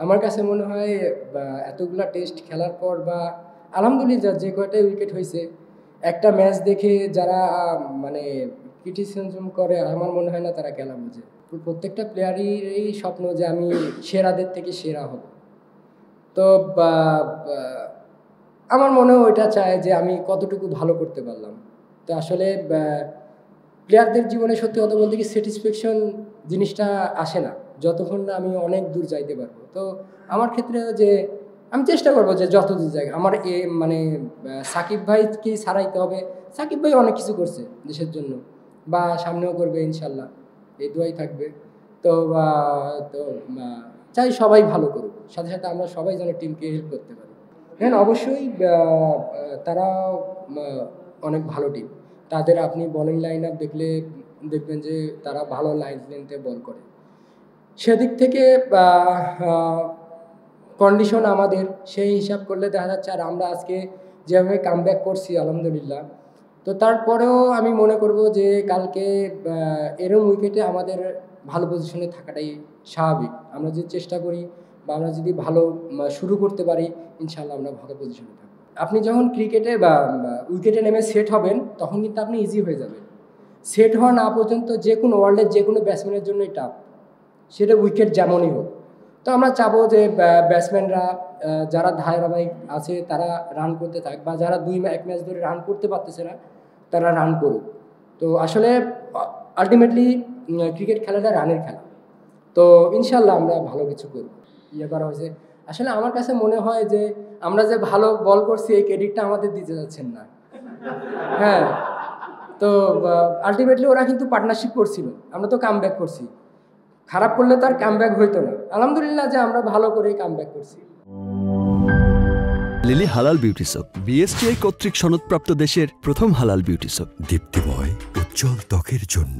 আমার কাছে মনে হয় এতগুলা টেস্ট খেলার পর বা আলহামদুলিল্লাহ যে কয়টাই উইকেট হয়েছে, একটা ম্যাচ দেখে যারা মানে ক্রিটিসিজম করে আমার মনে হয় না তারা খেলা বোঝে। প্রত্যেকটা প্লেয়ারেরই স্বপ্ন যে আমি সেরাদের থেকে সেরা হব। তো আমার মনেও ওইটা চায় যে আমি কতটুকু ভালো করতে পারলাম। তো আসলে প্লেয়ারদের জীবনে সত্যি কথা বলতে কি স্যাটিসফ্যাকশন জিনিসটা আসে না যতক্ষণ না আমি অনেক দূর যাইতে পারবো। তো আমার ক্ষেত্রে যে আমি চেষ্টা করবো যে যত দূর যায় আমার মানে সাকিব ভাইকে ছাড়াইতে হবে। সাকিব ভাই অনেক কিছু করছে দেশের জন্য বা সামনেও করবে ইনশাল্লাহ, এই দোয়াই থাকবে। তো তো চাই সবাই ভালো করুক, সাথে সাথে আমরা সবাই যেন টিমকে হেল্প করতে পারি। হ্যাঁ অবশ্যই তারা অনেক ভালো টিম। তাদের আপনি বোলিং লাইন আপ দেখলে দেখবেন যে তারা ভালো লাইন লেন্থে বল করে। সেদিক থেকে কন্ডিশন আমাদের সেই হিসাব করলে দেখা যাচ্ছে আর আমরা আজকে যেভাবে কামব্যাক করছি আলহামদুলিল্লাহ। তো তারপরেও আমি মনে করব যে কালকে এরম উইকেটে আমাদের ভালো পজিশনে থাকাটাই স্বাভাবিক। আমরা যদি চেষ্টা করি বা আমরা যদি ভালো শুরু করতে পারি ইনশাল্লাহ আমরা ভালো পজিশনে থাকবো। আপনি যখন ক্রিকেটে বা উইকেটে নেমে সেট হবেন তখন কিন্তু আপনি ইজি হয়ে যাবেন। সেট হওয়া না পর্যন্ত যে কোনো ওয়ার্ল্ডের যে কোনো ব্যাটসম্যানের জন্যই টাফ, সেটা উইকেট যেমনই হোক। তো আমরা চাবো যে ব্যাটসম্যানরা যারা ধারাবাহিক আছে তারা রান করতে থাক, বা যারা এক ম্যাচ ধরে রান করতে পারতেছে না তারা রান করুক। তো আসলে আলটিমেটলি ক্রিকেট খেলাটা রানের খেলা। তো ইনশাল্লাহ আমরা ভালো কিছু করব। করা হয়েছে আসলে আমার কাছে মনে হয় যে আমরা যে ভালো বল করছি এই ক্রেডিটটা আমাদের দিতে যাচ্ছেন না। হ্যাঁ, তো আলটিমেটলি ওরা কিন্তু পার্টনারশিপ করছিল, আমরা তো কামব্যাক করছি। খারাপ করলে তার কামব্যাক হইতো না। আলহামদুলিল্লাহ যে আমরা ভালো করে কামব্যাক করছি। লিলি হালাল বিউটি সোপ, বিএসটিআই কর্তৃক সনদপ্রাপ্ত দেশের প্রথম হালাল বিউটি সোপ। দীপ্তিময় উজ্জ্বল ত্বকের জন্য।